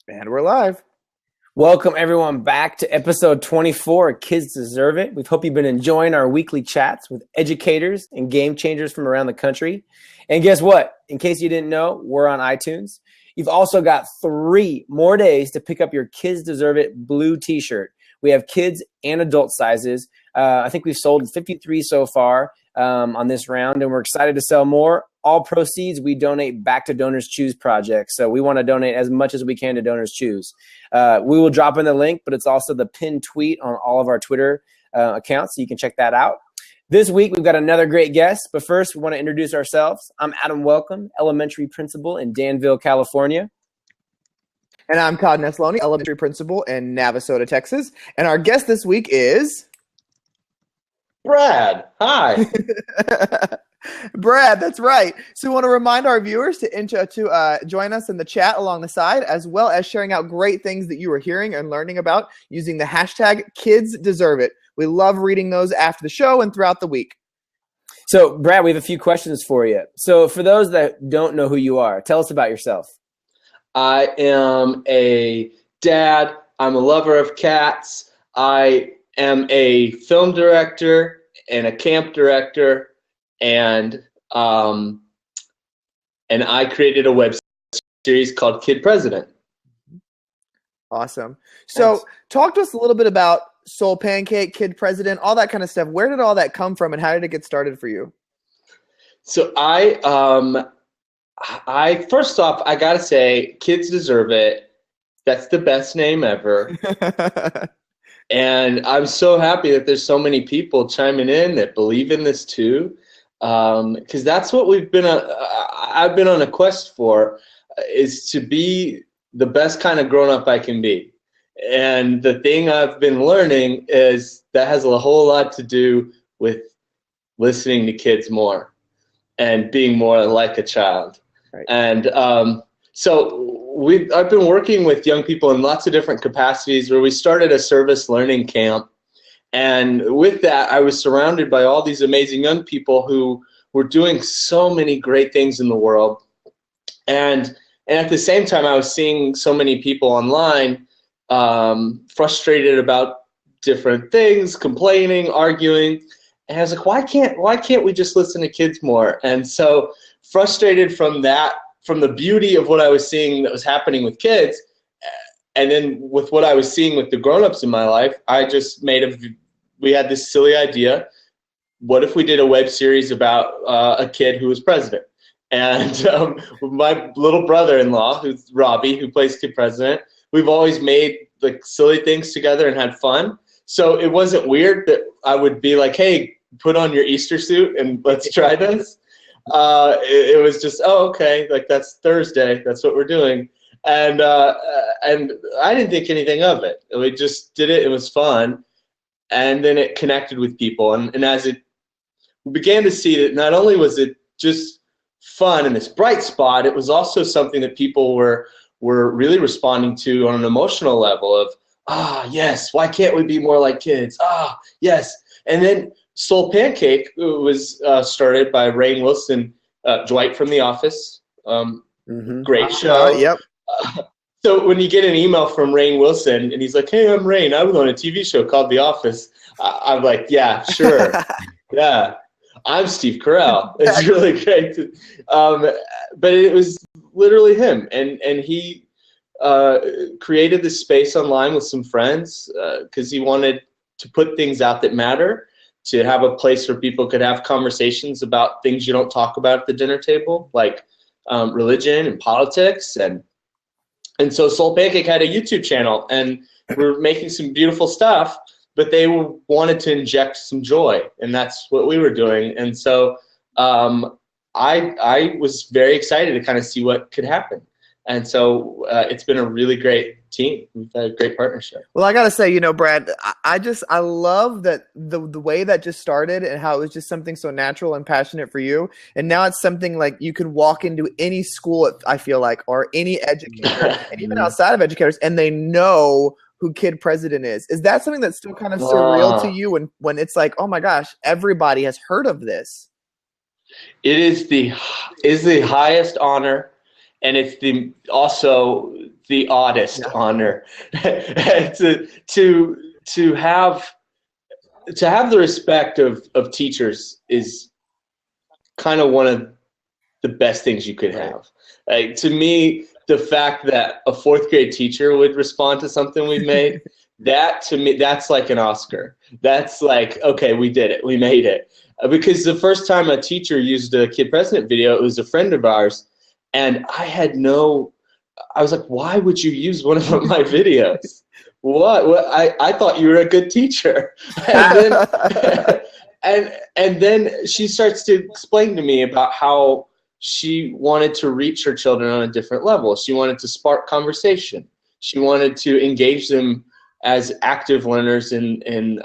And we're live. Welcome everyone back to episode 24 of Kids Deserve It. We hope you've been enjoying our weekly chats with educators and game changers from around the country. And guess what? In case you didn't know, we're on iTunes. You've also got 3 more days to pick up your Kids Deserve It blue t-shirt. We have kids and adult sizes. I think we've sold 53 so far on this round, and we're excited to sell more. All proceeds we donate back to Donors Choose Project. So we want to donate as much as we can to Donors Choose. We will drop in the link, but it's also the pinned tweet on all of our Twitter accounts, so you can check that out. This week, we've got another great guest, but first, we want to introduce ourselves. I'm Adam Welcome, elementary principal in Danville, California. And I'm Cod Nesloni, elementary principal in Navasota, Texas. And our guest this week is... Brad. Hi. Brad, that's right. So we want to remind our viewers to join us in the chat along the side, as well as sharing out great things that you are hearing and learning about using the hashtag Kids Deserve It. We love reading those after the show and throughout the week. So, Brad, we have a few questions for you. So for those that don't know who you are, tell us about yourself. I am a dad. I'm a lover of cats. I am a film director and a camp director. And I created a web series called Kid President. Awesome. So talk to us a little bit about Soul Pancake, Kid President, all that kind of stuff. Where did all that come from and how did it get started for you? So I first off, I gotta say, Kids Deserve It. That's the best name ever. And I'm so happy that there's so many people chiming in that believe in this too. Because that's what I've been on a quest for, is to be the best kind of grown-up I can be. And the thing I've been learning is that has a whole lot to do with listening to kids more and being more like a child. Right. And so I've been working with young people in lots of different capacities, where we started a service learning camp. And with that, I was surrounded by all these amazing young people who were doing so many great things in the world. And at the same time, I was seeing so many people online frustrated about different things, complaining, arguing. And I was like, why can't we just listen to kids more? And so frustrated from that, from the beauty of what I was seeing that was happening with kids, and then with what I was seeing with the grown-ups in my life, I just we had this silly idea. What if we did a web series about a kid who was president? And my little brother-in-law, who's Robbie, who plays Kid President, we've always made like silly things together and had fun. So it wasn't weird that I would be like, hey, put on your Easter suit and let's try this. It was just, oh, okay, like that's Thursday, that's what we're doing. And I didn't think anything of it. We just did it, it was fun. And then it connected with people. And as we began to see that not only was it just fun and this bright spot, it was also something that people were really responding to on an emotional level of, yes, why can't we be more like kids? Yes. And then Soul Pancake was started by Rainn Wilson, Dwight from The Office. Great show. Yep. So when you get an email from Rainn Wilson and he's like, hey, I'm Rainn, I was on a TV show called The Office. I'm like, yeah, sure. Yeah. I'm Steve Carell. It's really great. But it was literally him. And he created this space online with some friends because he wanted to put things out that matter, to have a place where people could have conversations about things you don't talk about at the dinner table, like religion and politics. And so Soul Pancake had a YouTube channel, and we're making some beautiful stuff, but they wanted to inject some joy, and that's what we were doing. And so I was very excited to kind of see what could happen. And so it's been a really great team. We've had a great partnership. Well, I got to say, Brad, I love that the way that just started and how it was just something so natural and passionate for you. And now it's something like you can walk into any school, I feel like, or any educator, and even outside of educators, and they know who Kid President is. Is that something that's still kind of surreal to you when it's like, oh my gosh, everybody has heard of this? It is the highest honor. And it's also the oddest honor. to have the respect of teachers is kind of one of the best things you could have. Like, to me, the fact that a fourth grade teacher would respond to something we've made, that to me, that's like an Oscar. That's like, okay, we did it. We made it. Because the first time a teacher used a Kid President video, it was a friend of ours. And I was like, why would you use one of my videos? What? I thought you were a good teacher. And then she starts to explain to me about how she wanted to reach her children on a different level. She wanted to spark conversation. She wanted to engage them as active learners in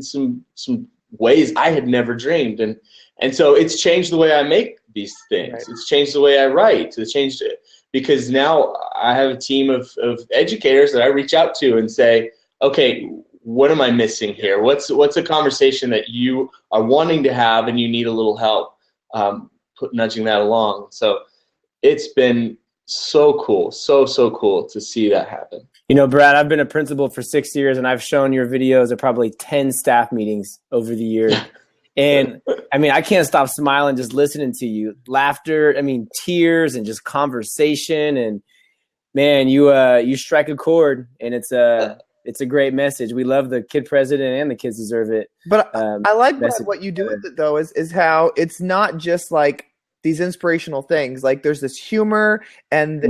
some ways I had never dreamed. And so it's changed the way I make these things. Right. It's changed the way I write. It's changed it because now I have a team of educators that I reach out to and say, okay, what am I missing here? What's a conversation that you are wanting to have and you need a little help nudging that along? So it's been so cool, so cool to see that happen. You know, Brad, I've been a principal for 6 years, and I've shown your videos at probably 10 staff meetings over the years. And I mean, I can't stop smiling just listening to you. Laughter, I mean, tears, and just conversation. And man, you strike a chord, and it's a great message. We love the Kid President and the Kids Deserve It. But I like what you do with it, though, is how it's not just like these inspirational things. Like there's this humor and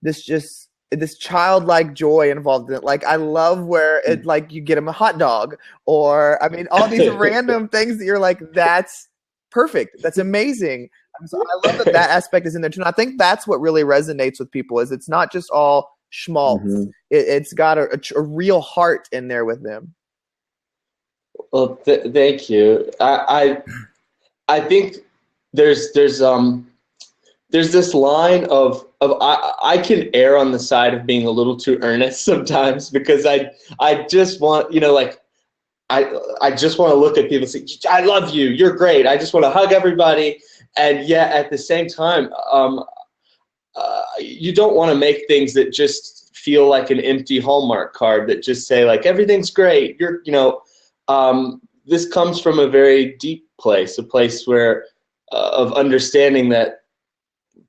this this childlike joy involved in it. Like I love where it like you get them a hot dog, or I mean all these random things that you're like, that's perfect, that's amazing. So I love that aspect is in there too. And I think that's what really resonates with people is it's not just all schmaltz. Mm-hmm. It's got a real heart in there with them. Well, thank you. I think there's this line of I can err on the side of being a little too earnest sometimes because I just want, you know, like I just want to look at people and say, I love you, you're great. I just want to hug everybody. And yet at the same time, you don't want to make things that just feel like an empty Hallmark card that just say like, everything's great. This comes from a very deep place, a place where of understanding that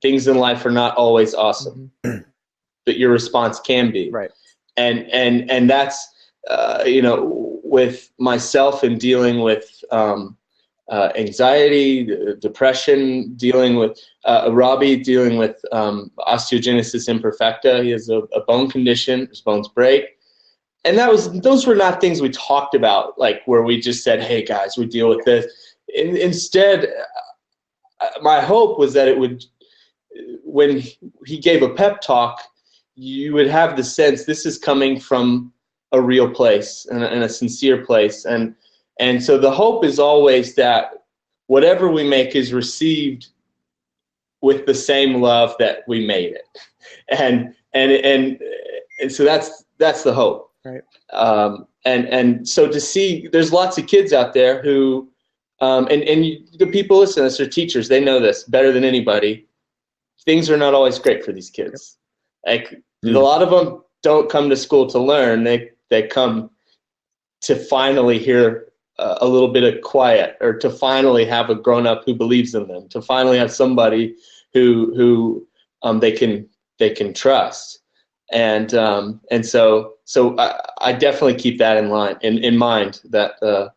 things in life are not always awesome, mm-hmm. but your response can be. Right. And that's, with myself and dealing with anxiety, depression, dealing with Robbie, dealing with osteogenesis imperfecta. He has a bone condition, his bones break. And those were not things we talked about, like where we just said, hey guys, we deal with this. Instead, my hope was that it would, when he gave a pep talk, you would have the sense this is coming from a real place and a sincere place. And so the hope is always that whatever we make is received with the same love that we made it. And so that's the hope. Right. And so to see, there's lots of kids out there who, the people listening to this are teachers. They know this better than anybody. Things are not always great for these kids. Like a lot of them don't come to school to learn. They come to finally hear a little bit of quiet, or to finally have a grown-up who believes in them, to finally have somebody who they can trust. And so I definitely keep that in mind that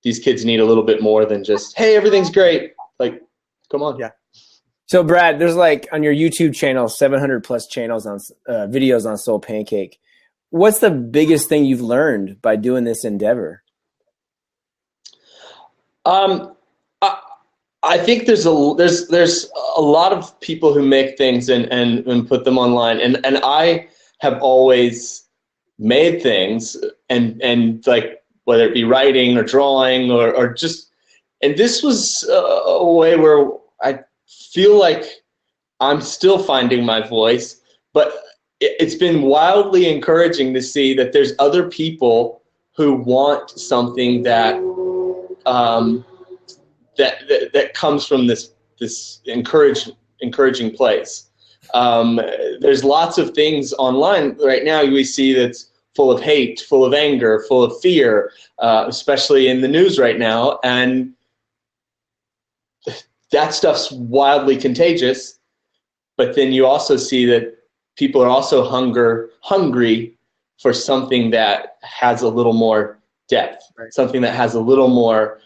these kids need a little bit more than just, hey, everything's great. Like, come on. Yeah. So Brad, there's like on your YouTube channel, 700 plus channels on videos on Soul Pancake. What's the biggest thing you've learned by doing this endeavor? I think there's a lot of people who make things and put them online, and I have always made things and like whether it be writing or drawing or just, and this was a way where I feel like I'm still finding my voice, but it's been wildly encouraging to see that there's other people who want something that that comes from this encouraging place. There's lots of things online right now we see that's full of hate, full of anger, full of fear, especially in the news right now. And that stuff's wildly contagious. But then you also see that people are also hungry for something that has a little more depth, right? Something that has a little more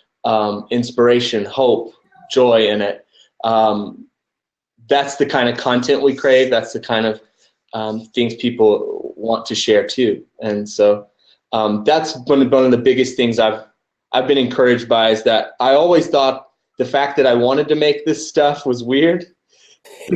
inspiration, hope, joy in it. That's the kind of content we crave. That's the kind of things people want to share too. And so that's one of the biggest things I've been encouraged by, is that I always thought the fact that I wanted to make this stuff was weird.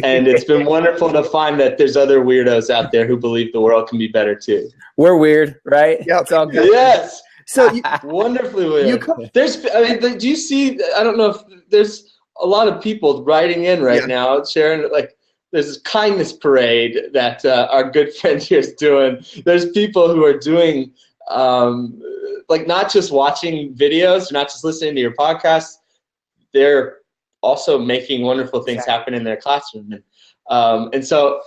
And it's been wonderful to find that there's other weirdos out there who believe the world can be better too. We're weird, right? Yeah, it's all good. Yes. So wonderfully weird. Do you see? I don't know if there's a lot of people writing in right now, sharing like there's this kindness parade that our good friend here is doing. There's people who are doing like not just watching videos, not just listening to your podcast. They're also making wonderful things happen in their classroom. And so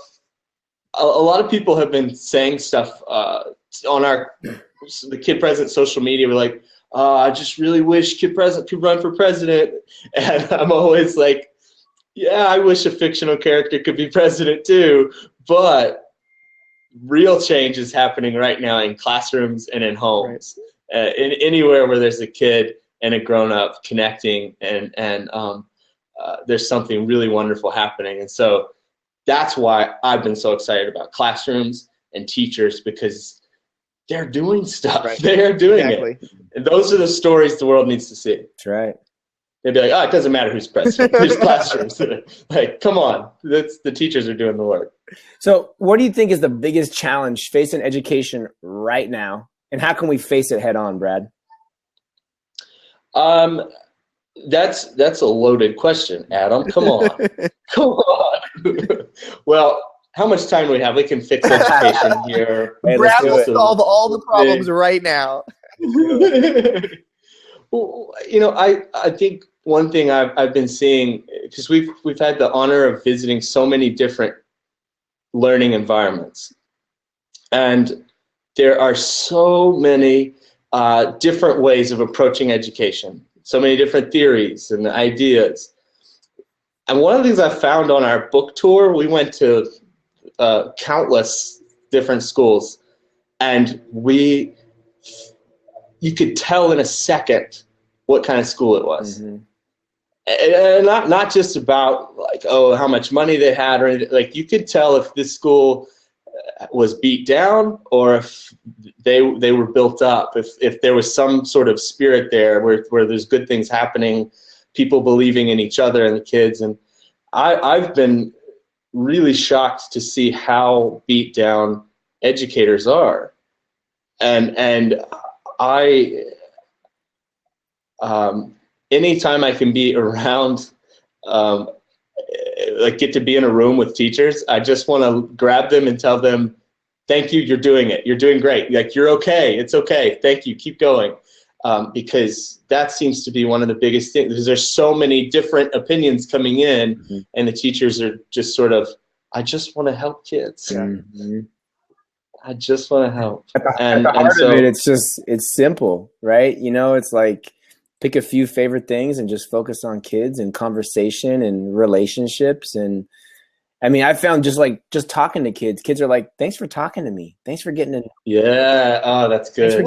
a lot of people have been saying stuff on the Kid President social media. We're like, I just really wish Kid President could run for president. And I'm always like, yeah, I wish a fictional character could be president too. But real change is happening right now in classrooms and in homes, in anywhere where there's a kid and a grown-up connecting, and there's something really wonderful happening. And so that's why I've been so excited about classrooms and teachers, because they're doing stuff. Right. They're doing it. And those are the stories the world needs to see. That's right. They'd be like, oh, it doesn't matter who's president. There's classrooms. Like, come on. The teachers are doing the work. So what do you think is the biggest challenge facing education right now? And how can we face it head on, Brad? That's a loaded question, Adam. Come on. Come on. Well, how much time do we have? We can fix education here. Hey, Brad will solve all the problems right now. Well, I think one thing I've been seeing, because we've had the honor of visiting so many different learning environments, and there are so many different ways of approaching education, so many different theories and ideas. And one of the things I found on our book tour, we went to countless different schools, and you could tell in a second what kind of school it was. Mm-hmm. And not just about like, oh, how much money they had, or anything. Like, you could tell if this school was beat down or if they were built up, if there was some sort of spirit there where there's good things happening, people believing in each other and the kids. And I've been really shocked to see how beat down educators are. And anytime I can be around, like get to be in a room with teachers, I just want to grab them and tell them, thank you, you're doing it. You're doing great. Like, you're okay. It's okay. Thank you. Keep going. Because that seems to be one of the biggest things, because there's so many different opinions coming in, mm-hmm. and the teachers are just sort of, I just want to help kids. Mm-hmm. I just want to help. At the heart of it, it's simple, right? It's like, pick a few favorite things and just focus on kids and conversation and relationships. And I mean, I found just talking to kids are like, thanks for talking to me. Thanks for getting in. Yeah. Oh, that's good.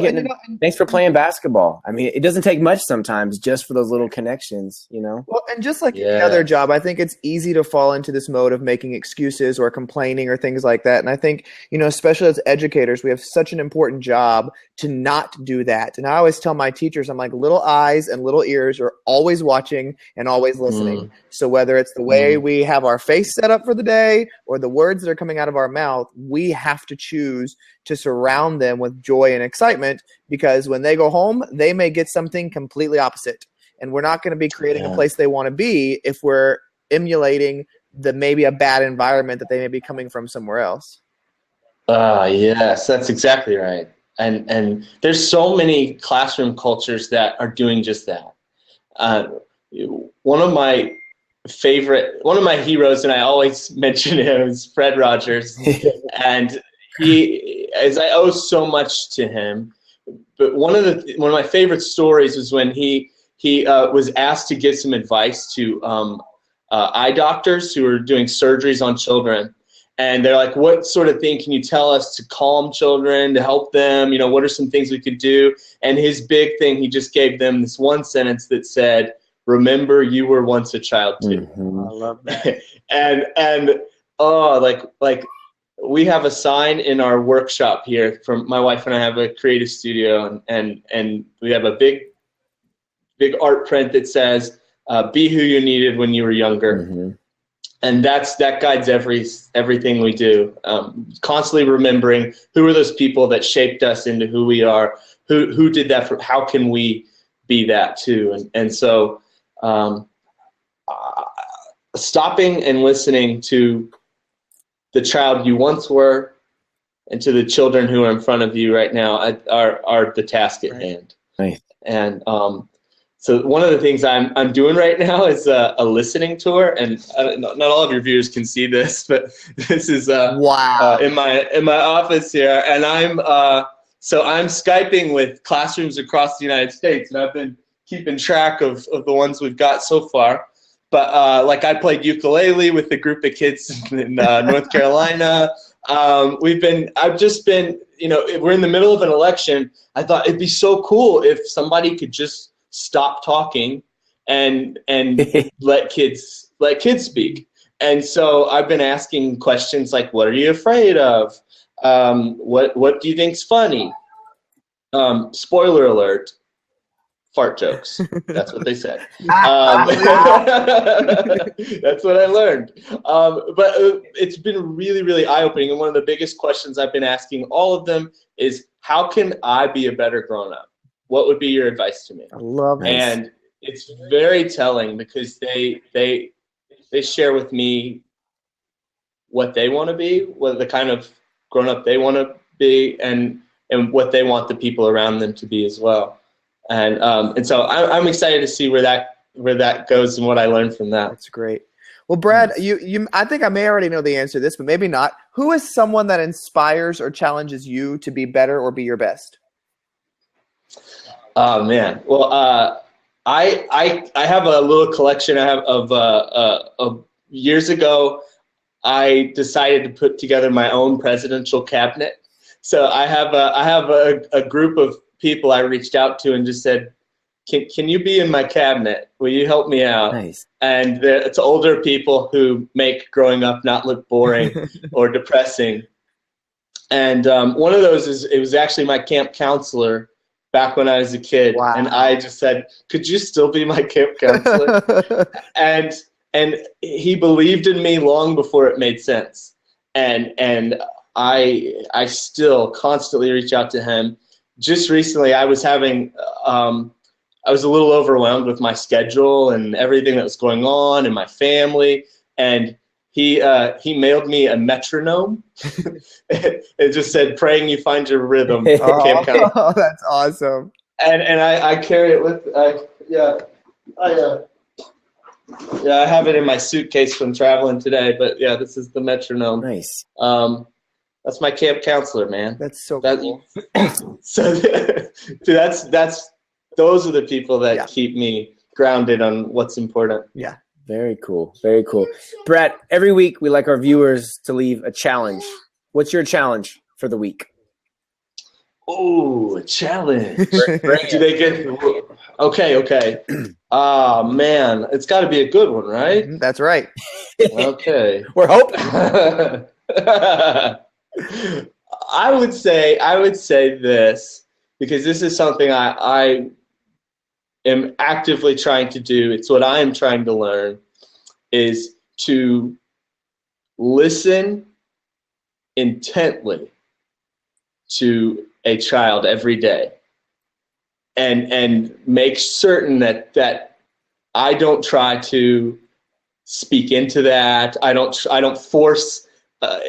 Thanks for playing basketball. I mean, it doesn't take much sometimes just for those little connections, Well, and just like any other job, I think it's easy to fall into this mode of making excuses or complaining or things like that. And I think, especially as educators, we have such an important job to not do that. And I always tell my teachers, I'm like, little eyes and little ears are always watching and always listening. So whether it's the way we have our face set up for the day or the words that are coming out of our mouth, we have to choose to surround them with joy and excitement, because when they go home, they may get something completely opposite. And we're not going to be creating a place they want to be if we're emulating maybe a bad environment that they may be coming from somewhere else. Yes, that's exactly right. And there's so many classroom cultures that are doing just that. One of my one of my heroes, and I always mention him, is Fred Rogers. And I owe so much to him. But one of my favorite stories was when he was asked to give some advice to eye doctors who are doing surgeries on children. And they're like, what sort of thing can you tell us to calm children, to help them? You know, what are some things we could do? And his big thing, he just gave them this one sentence that said, remember, you were once a child too. Mm-hmm. I love that. and like we have a sign in our workshop here. From my wife and I have a creative studio, and we have a big art print that says, be who you needed when you were younger. Mm-hmm. And that guides everything we do. Constantly remembering who are those people that shaped us into who we are, who did that for, how can we be that too? And so stopping and listening to the child you once were and to the children who are in front of you right now are the task at hand. Right. And so one of the things I'm doing right now is a listening tour, and not all of your viewers can see this, but this is wow. In my office here, and I'm Skyping with classrooms across the United States, and I've been keeping track of the ones we've got so far. But like I played ukulele with a group of kids in North Carolina. I've just been, you know, we're in the middle of an election. I thought it'd be so cool if somebody could just stop talking and let kids speak. And so I've been asking questions like, what are you afraid of? What do you think's funny? Spoiler alert, fart jokes. That's what they said. That's what I learned. But it's been really, really eye-opening. And one of the biggest questions I've been asking all of them is, how can I be a better grown-up? What would be your advice to me? I love it. And it's very telling because they share with me what they want to be, what the kind of grown-up they want to be, and what they want the people around them to be as well. And so I'm excited to see where that goes and what I learned from that. That's great. Well, Brad, you I think I may already know the answer to this, but maybe not. Who is someone that inspires or challenges you to be better or be your best? Oh man. Well, I have a little collection of years ago. I decided to put together my own presidential cabinet. So I have a group of people I reached out to and just said, can you be in my cabinet? Will you help me out? Nice. And it's older people who make growing up not look boring or depressing. And one of those it was actually my camp counselor back when I was a kid. Wow. And I just said, could you still be my camp counselor? and he believed in me long before it made sense. And I still constantly reach out to him. Just recently, I was having I was a little overwhelmed with my schedule and everything that was going on in my family, and he mailed me a metronome. It just said, "Praying you find your rhythm." Oh, that's awesome. And I carry it with I have it in my suitcase when traveling today. But yeah, this is the metronome. Nice. That's my camp counselor, man. That's so cool. So those are the people that keep me grounded on what's important. Yeah. Very cool. Very cool. Brett, every week we like our viewers to leave a challenge. What's your challenge for the week? Oh, a challenge. Do they get okay. Man, it's got to be a good one, right? That's right. Okay. We're hoping. I would say this, because this is something I am actively trying to do. It's what I am trying to learn, is to listen intently to a child every day, and make certain that I don't try to speak into that. I don't force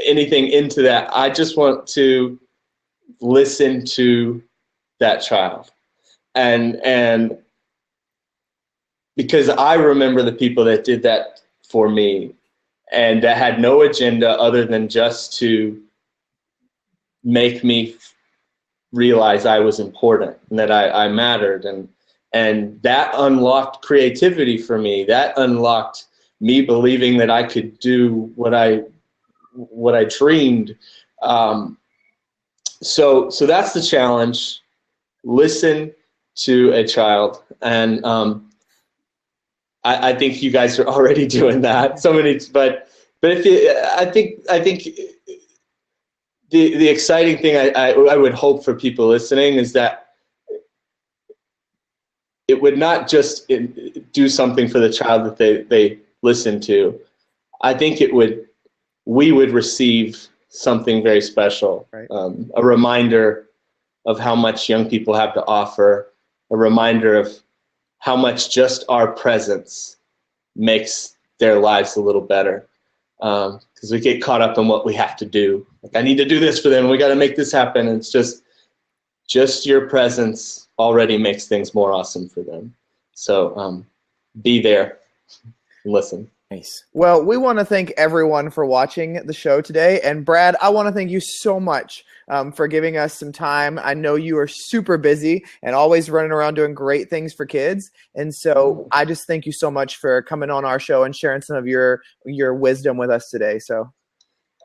anything into that. I just want to listen to that child, and because I remember the people that did that for me, and that had no agenda other than just to make me realize I was important and that I mattered. And that unlocked creativity for me. That unlocked me believing that I could do what I dreamed. So that's the challenge. Listen to a child. And I think you guys are already doing that. But if you, I think the exciting thing I would hope for people listening is that it would not just do something for the child that they listen to. I think we would receive something very special, right. A reminder of how much young people have to offer, a reminder of how much just our presence makes their lives a little better. Because we get caught up in what we have to do. Like, I need to do this for them. We got to make this happen. And it's just your presence already makes things more awesome for them. So be there and listen. Nice. Well, we want to thank everyone for watching the show today. And Brad, I want to thank you so much for giving us some time. I know you are super busy and always running around doing great things for kids. And so I just thank you so much for coming on our show and sharing some of your wisdom with us today. So,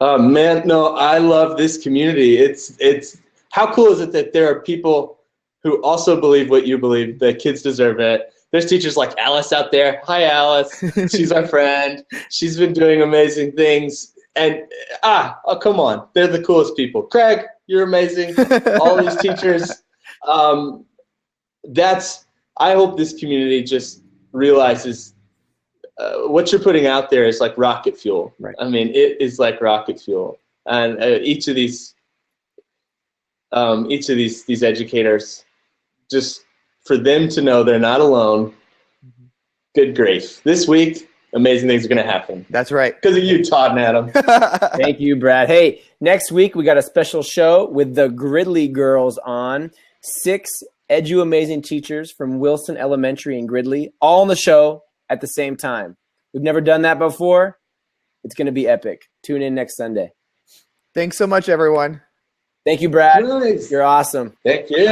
man, no, I love this community. It's how cool is it that there are people who also believe what you believe, that kids deserve it. There's teachers like Alice out there. Hi, Alice. She's our friend. She's been doing amazing things. And, oh, come on. They're the coolest people. Craig, you're amazing. All these teachers. I hope this community just realizes what you're putting out there is like rocket fuel. Right. I mean, it is like rocket fuel. And each of these educators, just for them to know they're not alone. Good grief. This week, amazing things are going to happen. That's right. Because of you, Todd and Adam. Thank you, Brad. Hey, next week we got a special show with the Gridley girls on. 6 amazing teachers from Wilson Elementary in Gridley, all on the show at the same time. We've never done that before. It's going to be epic. Tune in next Sunday. Thanks so much, everyone. Thank you, Brad. Nice. You're awesome. Thank you.